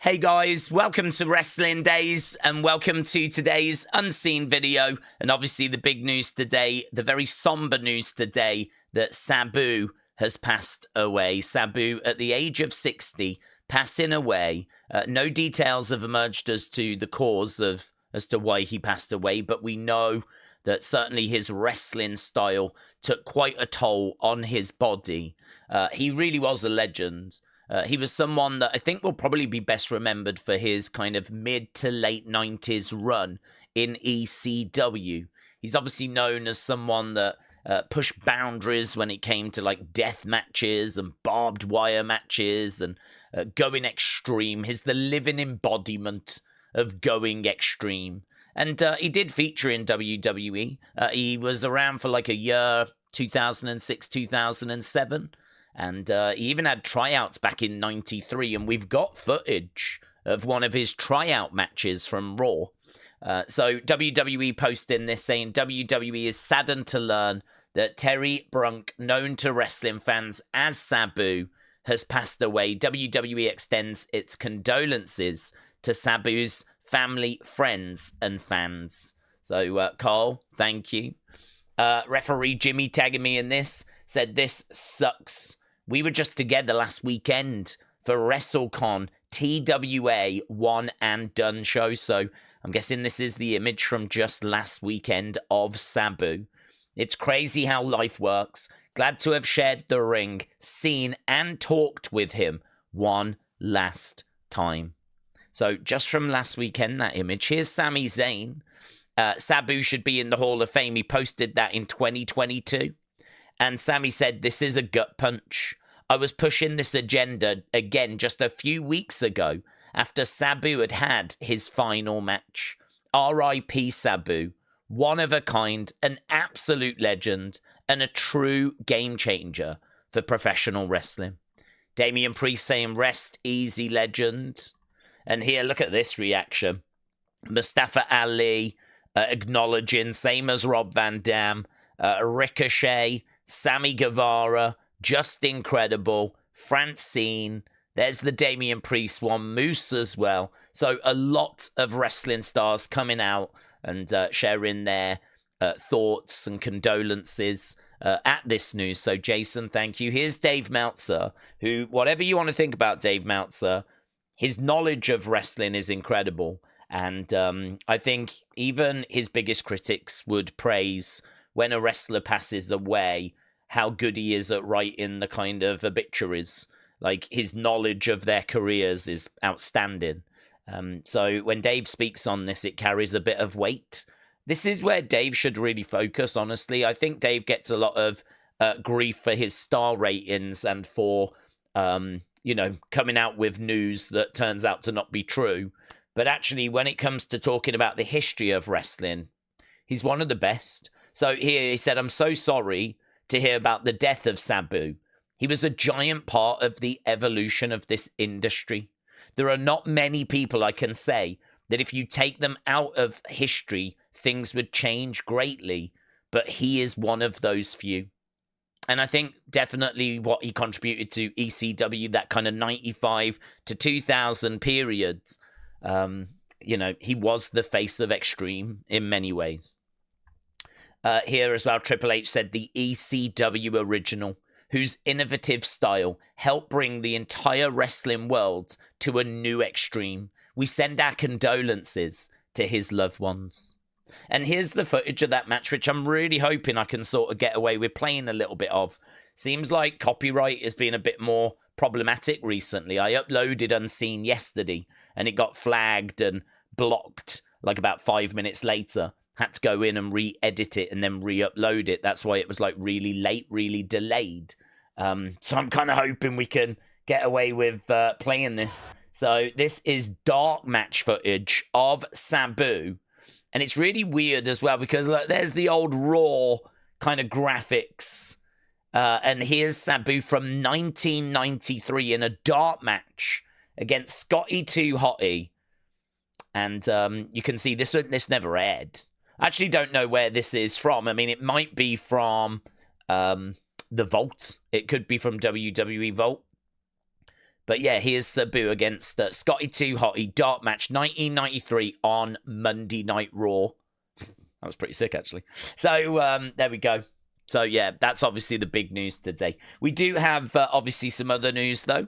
Hey guys, welcome to Wrestling Daze and welcome to today's unseen video. And obviously the big news today, the very somber news today, that Sabu has passed away. Sabu at the age of 60, passing away. No details have emerged as to the cause as to why he passed away, but we know that certainly his wrestling style took quite a toll on his body. He really was a legend. He was someone that I think will probably be best remembered for his kind of mid to late 90s run in ECW. He's obviously known as someone that pushed boundaries when it came to like death matches and barbed wire matches and going extreme. He's the living embodiment of going extreme. And he did feature in WWE. He was around for like a year, 2006, 2007. And he even had tryouts back in 93, and we've got footage of one of his tryout matches from Raw. So WWE posting this saying, WWE is saddened to learn that Terry Brunk, known to wrestling fans as Sabu, has passed away. WWE extends its condolences to Sabu's family, friends, and fans. So, Carl, thank you. Referee Jimmy tagging me in this, said this sucks. We were just together last weekend for WrestleCon TWA One and Done show. So I'm guessing this is the image from just last weekend of Sabu. It's crazy how life works. Glad to have shared the ring, seen and talked with him one last time. So just from last weekend, that image. Here's Sami Zayn. Sabu should be in the Hall of Fame. He posted that in 2022. And Sami said, this is a gut punch. I was pushing this agenda again just a few weeks ago after Sabu had had his final match. R.I.P. Sabu, one of a kind, an absolute legend, and a true game changer for professional wrestling. Damian Priest saying, rest easy, legend. And here, look at this reaction. Mustafa Ali acknowledging, same as Rob Van Dam, Ricochet, Sammy Guevara, just incredible. Francine, there's the Damian Priest one, Moose as well. So a lot of wrestling stars coming out and sharing their thoughts and condolences at this news. So Jason, thank you. Here's Dave Meltzer, who, whatever you want to think about Dave Meltzer, his knowledge of wrestling is incredible. And I think even his biggest critics would praise when a wrestler passes away, how good he is at writing the kind of obituaries. Like, his knowledge of their careers is outstanding. So when Dave speaks on this, it carries a bit of weight. This is where Dave should really focus, honestly. I think Dave gets a lot of grief for his star ratings and for, coming out with news that turns out to not be true. But actually, when it comes to talking about the history of wrestling, he's one of the best. So here he said, I'm so sorry to hear about the death of Sabu. He was a giant part of the evolution of this industry. There are not many people I can say that if you take them out of history, things would change greatly, but he is one of those few. And I think definitely what he contributed to ECW, that kind of 95 to 2000 periods, he was the face of Extreme in many ways. Here as well, Triple H said the ECW original, whose innovative style helped bring the entire wrestling world to a new extreme. We send our condolences to his loved ones. And here's the footage of that match, which I'm really hoping I can sort of get away with playing a little bit of. Seems like copyright has been a bit more problematic recently. I uploaded Unseen yesterday, and it got flagged and blocked like about 5 minutes later. Had to go in and re-edit it and then re-upload it. That's why it was like really late, really delayed. So I'm kind of hoping we can get away with playing this. So this is dark match footage of Sabu. And it's really weird as well because look, there's the old Raw kind of graphics. And here's Sabu from 1993 in a dark match against Scotty 2 Hotty. And you can see this never aired. I actually don't know where this is from. I mean, it might be from the Vault. It could be from WWE Vault. But yeah, here's Sabu against Scotty 2 Hotty, dark match 1993 on Monday Night Raw. That was pretty sick, actually. So there we go. So yeah, that's obviously the big news today. We do have obviously some other news though.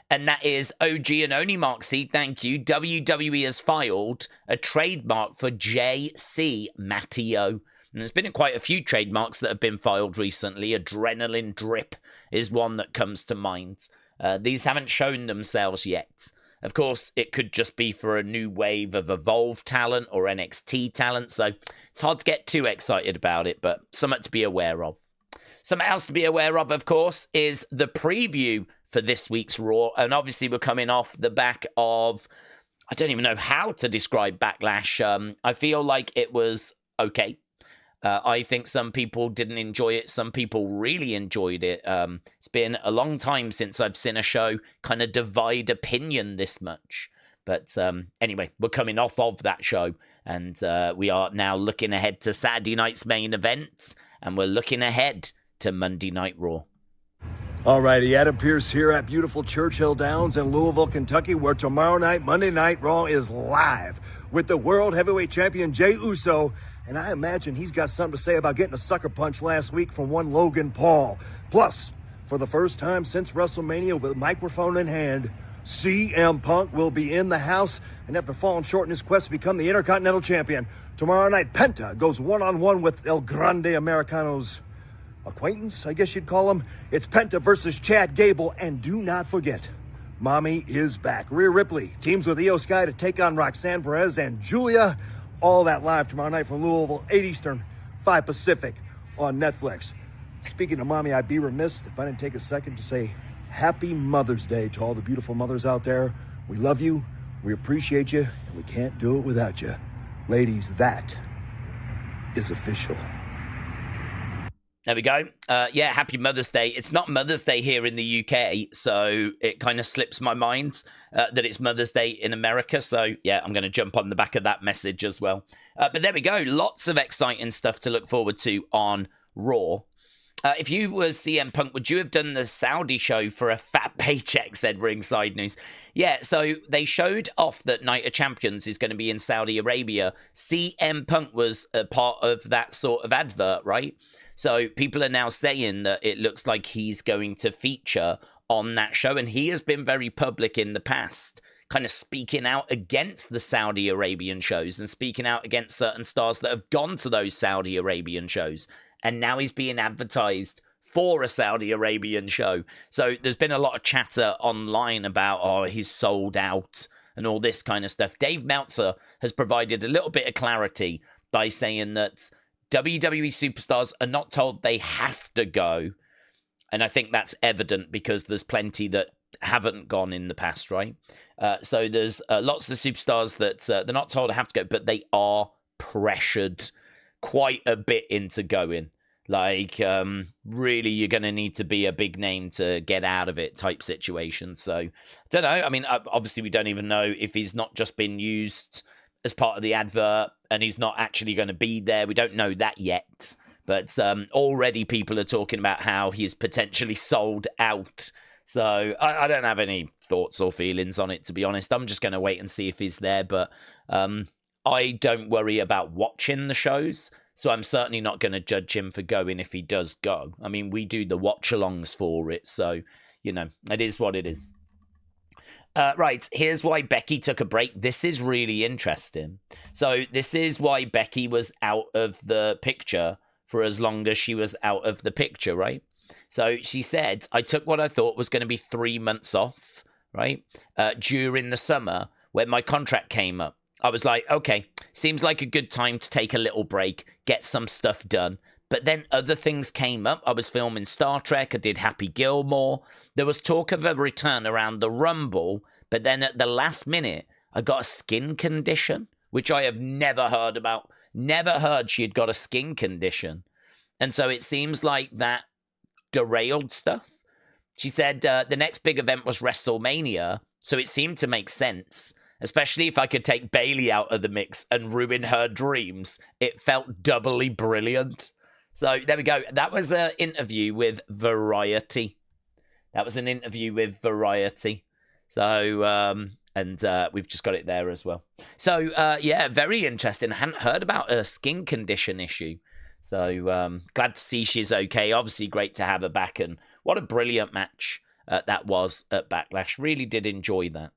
And that is OG and only Mark C. Thank you. WWE has filed a trademark for JC Matteo. And there's been quite a few trademarks that have been filed recently. Adrenaline Drip is one that comes to mind. These haven't shown themselves yet. Of course, it could just be for a new wave of Evolve talent or NXT talent. So it's hard to get too excited about it, but something to be aware of. Something else to be aware of course, is the preview for this week's Raw. And obviously, we're coming off the back of, I don't even know how to describe Backlash. I feel like it was okay. I think some people didn't enjoy it. Some people really enjoyed it. It's been a long time since I've seen a show kind of divide opinion this much. But anyway, we're coming off of that show. And we are now looking ahead to Saturday night's main event. And we're looking ahead to Monday Night Raw. All righty, Adam Pearce here at beautiful Churchill Downs in Louisville, Kentucky, where tomorrow night, Monday Night Raw is live with the World Heavyweight Champion Jey Uso. And I imagine he's got something to say about getting a sucker punch last week from one Logan Paul. Plus, for the first time since WrestleMania with a microphone in hand, CM Punk will be in the house. And after falling short in his quest to become the Intercontinental Champion, tomorrow night, Penta goes one-on-one with El Grande Americano's acquaintance, I guess you'd call him. It's Penta versus Chad Gable. And do not forget, Mommy is back. Rhea Ripley teams with Io Sky to take on Roxanne Perez and Julia. All that live tomorrow night from Louisville, 8 Eastern, 5 Pacific on Netflix. Speaking of Mommy, I'd be remiss if I didn't take a second to say Happy Mother's Day to all the beautiful mothers out there. We love you, we appreciate you, and we can't do it without you. Ladies, that is official. There we go. Yeah, happy Mother's Day. It's not Mother's Day here in the UK, so it kind of slips my mind that it's Mother's Day in America. So, yeah, I'm going to jump on the back of that message as well. But there we go. Lots of exciting stuff to look forward to on Raw. If you were CM Punk, would you have done the Saudi show for a fat paycheck, said Ringside News? Yeah, so they showed off that Night of Champions is going to be in Saudi Arabia. CM Punk was a part of that sort of advert, right? So people are now saying that it looks like he's going to feature on that show. And he has been very public in the past, kind of speaking out against the Saudi Arabian shows and speaking out against certain stars that have gone to those Saudi Arabian shows. And now he's being advertised for a Saudi Arabian show. So there's been a lot of chatter online about, oh, he's sold out and all this kind of stuff. Dave Meltzer has provided a little bit of clarity by saying that WWE superstars are not told they have to go. And I think that's evident because there's plenty that haven't gone in the past, right? So there's lots of superstars that they're not told they have to go, but they are pressured quite a bit into going. Like, really, you're going to need to be a big name to get out of it type situation. So, I don't know. I mean, obviously, we don't even know if he's not just been used as part of the advert and he's not actually going to be there. We don't know that yet. But already people are talking about how he's potentially sold out. So I don't have any thoughts or feelings on it, to be honest. I'm just going to wait and see if he's there. But I don't worry about watching the shows. So I'm certainly not going to judge him for going if he does go. I mean, we do the watch-alongs for it. So, you know, it is what it is. Right, here's why Becky took a break. This is really interesting. So this is why Becky was out of the picture for as long as she was out of the picture, right? So she said, I took what I thought was going to be 3 months off, right? During the summer when my contract came up. I was like, okay, seems like a good time to take a little break, get some stuff done. But then other things came up. I was filming Star Trek. I did Happy Gilmore. There was talk of a return around the Rumble. But then at the last minute, I got a skin condition, which I have never heard about. Never heard she had got a skin condition. And so it seems like that derailed stuff. She said the next big event was WrestleMania. So it seemed to make sense. Especially if I could take Bayley out of the mix and ruin her dreams. It felt doubly brilliant. So there we go. That was an interview with Variety. So, we've just got it there as well. So, yeah, very interesting. I hadn't heard about a skin condition issue. So, glad to see she's okay. Obviously, great to have her back. And what a brilliant match that was at Backlash. Really did enjoy that.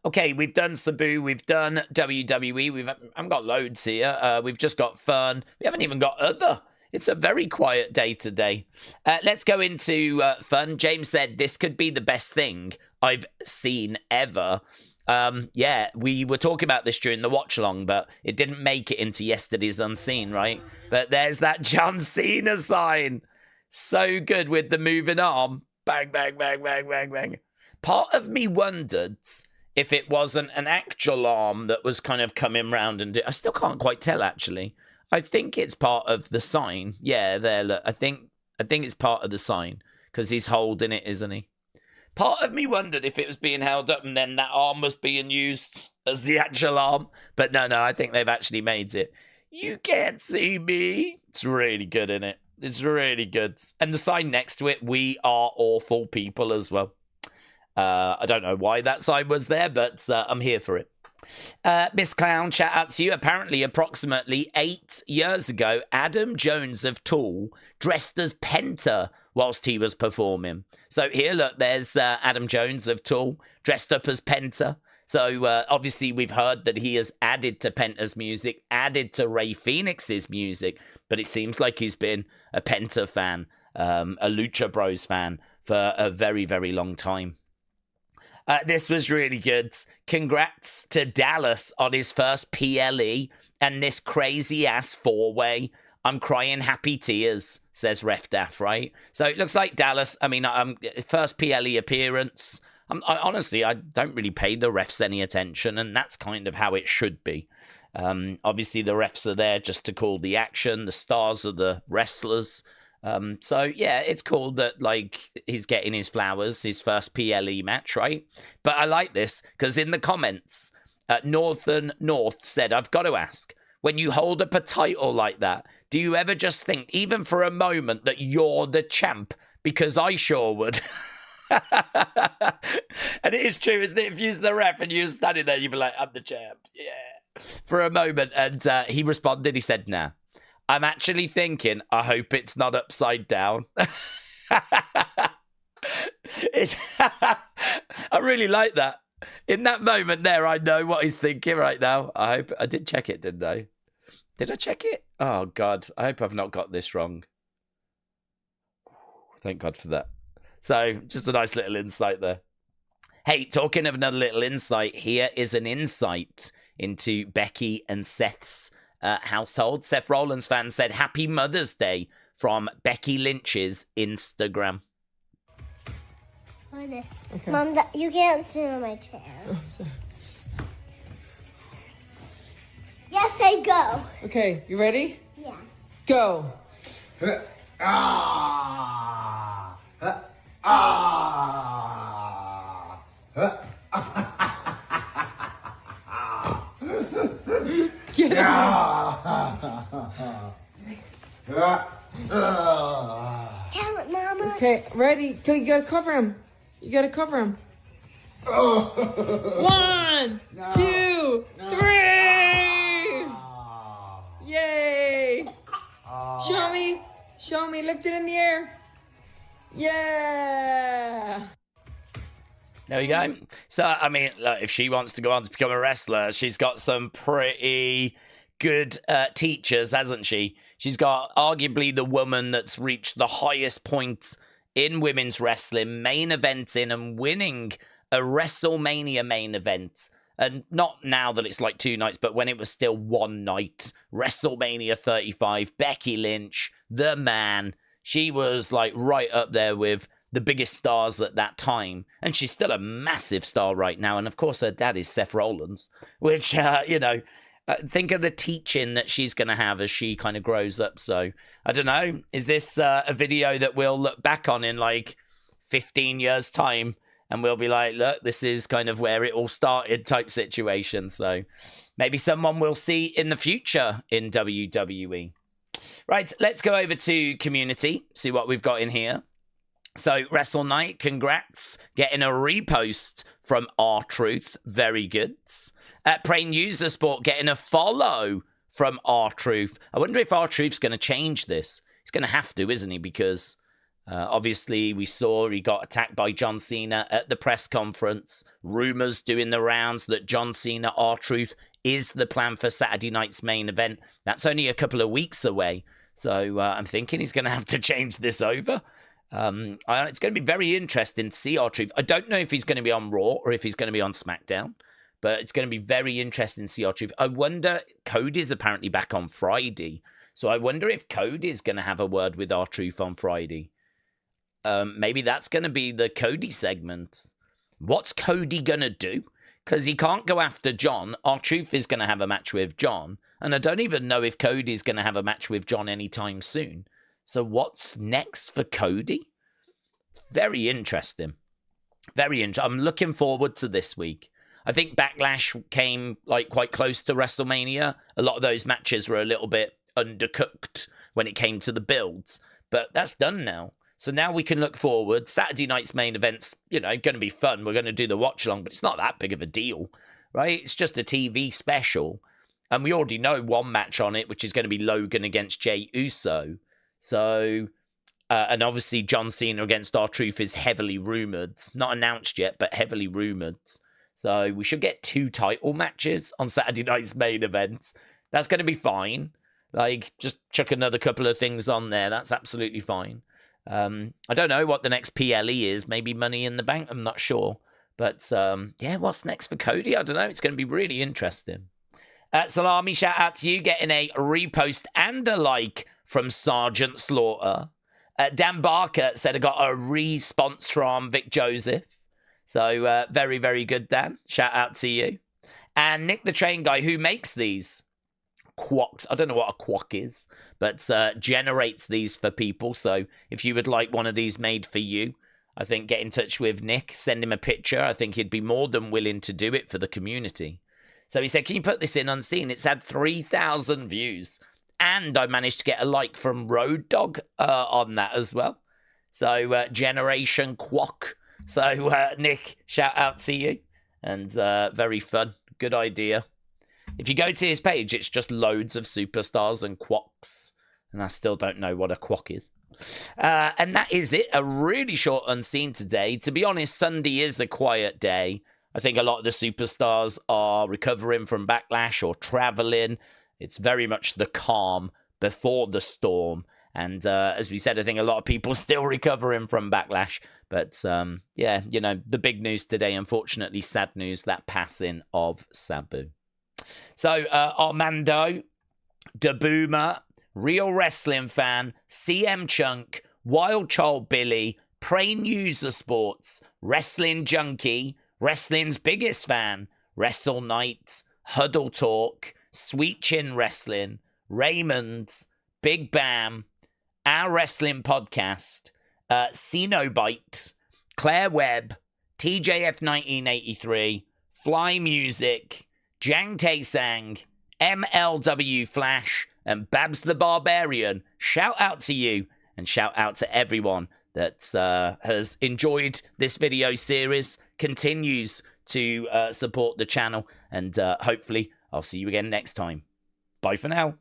Okay, we've done Sabu, we've done WWE, I've got loads here. We've just got Fern. We haven't even got other. It's a very quiet day today. Let's go into Fun. James said, this could be the best thing I've seen ever. Yeah, we were talking about this during the watch-along, but it didn't make it into yesterday's Unseen, right? But there's that John Cena sign. So good with the moving arm. Bang, bang, bang, bang, bang, bang. Part of me wondered if it wasn't an actual arm that was kind of coming round and I still can't quite tell, actually. I think it's part of the sign. Yeah, there, look. I think it's part of the sign because he's holding it, isn't he? Part of me wondered if it was being held up and then that arm was being used as the actual arm. But no, I think they've actually made it. You can't see me. It's really good, isn't it? It's really good. And the sign next to it, we are awful people as well. I don't know why that sign was there, but I'm here for it. Miss Clown, shout out to you. Apparently, approximately 8 years ago, Adam Jones of Tool dressed as Penta whilst he was performing. So here, look, there's Adam Jones of Tool dressed up as Penta. So obviously, we've heard that he has added to Penta's music, added to Ray Phoenix's music, but it seems like he's been a Penta fan, a Lucha Bros fan for a very, very long time. This was really good. Congrats to Dallas on his first PLE and this crazy-ass four-way. I'm crying happy tears, says Ref Daff, right? So it looks like Dallas, I mean, first PLE appearance. Honestly, I don't really pay the refs any attention, and that's kind of how it should be. Obviously, the refs are there just to call the action. The stars are the wrestlers. So, yeah, it's cool that, like, he's getting his flowers, his first PLE match, right? But I like this, because in the comments, Northern North said, I've got to ask, when you hold up a title like that, do you ever just think, even for a moment, that you're the champ? Because I sure would. And it is true, isn't it? If you're the ref and you're standing there, you'd be like, I'm the champ. Yeah. For a moment. And he responded, he said, nah. I'm actually thinking, I hope it's not upside down. I really like that. In that moment there, I know what he's thinking right now. I hope I did check it, didn't I? Did I check it? Oh, God. I hope I've not got this wrong. Thank God for that. So, just a nice little insight there. Hey, talking of another little insight, here is an insight into Becky and Seth's household. Seth Rollins fan said, Happy Mother's Day from Becky Lynch's Instagram. Or this. Okay. Mom, you can't sit on my chair. Oh, sorry. Yes, I go. Okay, you ready? Yeah. Go. Get him. Tell it, Mama. Okay, ready? Go, you gotta cover him. You gotta cover him. 1, 2, 3. Yay. Show me, lift it in the air. Yeah. There we go. So, I mean, look, if she wants to go on to become a wrestler, she's got some pretty good teachers, hasn't she? She's got arguably the woman that's reached the highest point in women's wrestling, main eventing and winning a WrestleMania main event. And not now that it's like 2 nights, but when it was still 1 night. WrestleMania 35, Becky Lynch, the man. She was like right up there with the biggest stars at that time. And she's still a massive star right now. And of course, her dad is Seth Rollins, which, think of the teaching that she's going to have as she kind of grows up. So, I don't know. Is this a video that we'll look back on in like 15 years' time? And we'll be like, look, this is kind of where it all started type situation. So, maybe someone we'll see in the future in WWE. Right, let's go over to community, see what we've got in here. So, Wrestle Night, congrats. Getting a repost from R-Truth. Very good. Praying User Sport getting a follow from R-Truth. I wonder if R-Truth's going to change this. He's going to have to, isn't he? Because obviously we saw he got attacked by John Cena at the press conference. Rumors doing the rounds that John Cena, R-Truth, is the plan for Saturday night's main event. That's only a couple of weeks away. So I'm thinking he's going to have to change this over. It's going to be very interesting to see R-Truth. I don't know if he's going to be on Raw or if he's going to be on SmackDown, but it's going to be very interesting to see R-Truth. I wonder, Cody's apparently back on Friday, so I wonder if Cody's going to have a word with R-Truth on Friday. Maybe that's going to be the Cody segment. What's Cody going to do? Because he can't go after John. R-Truth is going to have a match with John, and I don't even know if Cody's going to have a match with John anytime soon. So what's next for Cody? It's very interesting. Very interesting. I'm looking forward to this week. I think Backlash came quite close to WrestleMania. A lot of those matches were a little bit undercooked when it came to the builds. But that's done now. So now we can look forward. Saturday night's main event's, going to be fun. We're going to do the watch along, but it's not that big of a deal, right? It's just a TV special. And we already know one match on it, which is going to be Logan against Jey Uso. So, and obviously John Cena against R-Truth is heavily rumoured. Not announced yet, but heavily rumoured. So we should get 2 title matches on Saturday night's main event. That's going to be fine. Just chuck another couple of things on there. That's absolutely fine. I don't know what the next PLE is. Maybe Money in the Bank. I'm not sure. But, what's next for Cody? I don't know. It's going to be really interesting. Salami, shout out to you. Getting a repost and a like from Sergeant Slaughter. Dan Barker said I got a response from Vic Joseph. So very, very good, Dan. Shout out to you. And Nick the Train Guy, who makes these quocks. I don't know what a quack is, but generates these for people. So if you would like one of these made for you, I think get in touch with Nick. Send him a picture. I think he'd be more than willing to do it for the community. So he said, can you put this in unseen? It's had 3,000 views. And I managed to get a like from Road Dogg on that as well. So, Generation Quack. So, Nick, shout out to you. And very fun. Good idea. If you go to his page, it's just loads of superstars and quacks. And I still don't know what a quack is. And that is it. A really short unseen today. To be honest, Sunday is a quiet day. I think a lot of the superstars are recovering from Backlash or traveling. It's very much the calm before the storm. And as we said, I think a lot of people still recovering from Backlash. But the big news today, unfortunately, sad news, that passing of Sabu. So Armando, Da Boomer, Real Wrestling Fan, CM Chunk, Wild Child Billy, Prain User Sports, Wrestling Junkie, Wrestling's Biggest Fan, Wrestle Night, Huddle Talk, Sweet Chin Wrestling, Raymond's, Big Bam, Our Wrestling Podcast, Cenobite, Claire Webb, TJF 1983, Fly Music, Jang Tae-sang, MLW Flash, and Babs the Barbarian. Shout out to you, and shout out to everyone that has enjoyed this video series, continues to support the channel, and hopefully I'll see you again next time. Bye for now.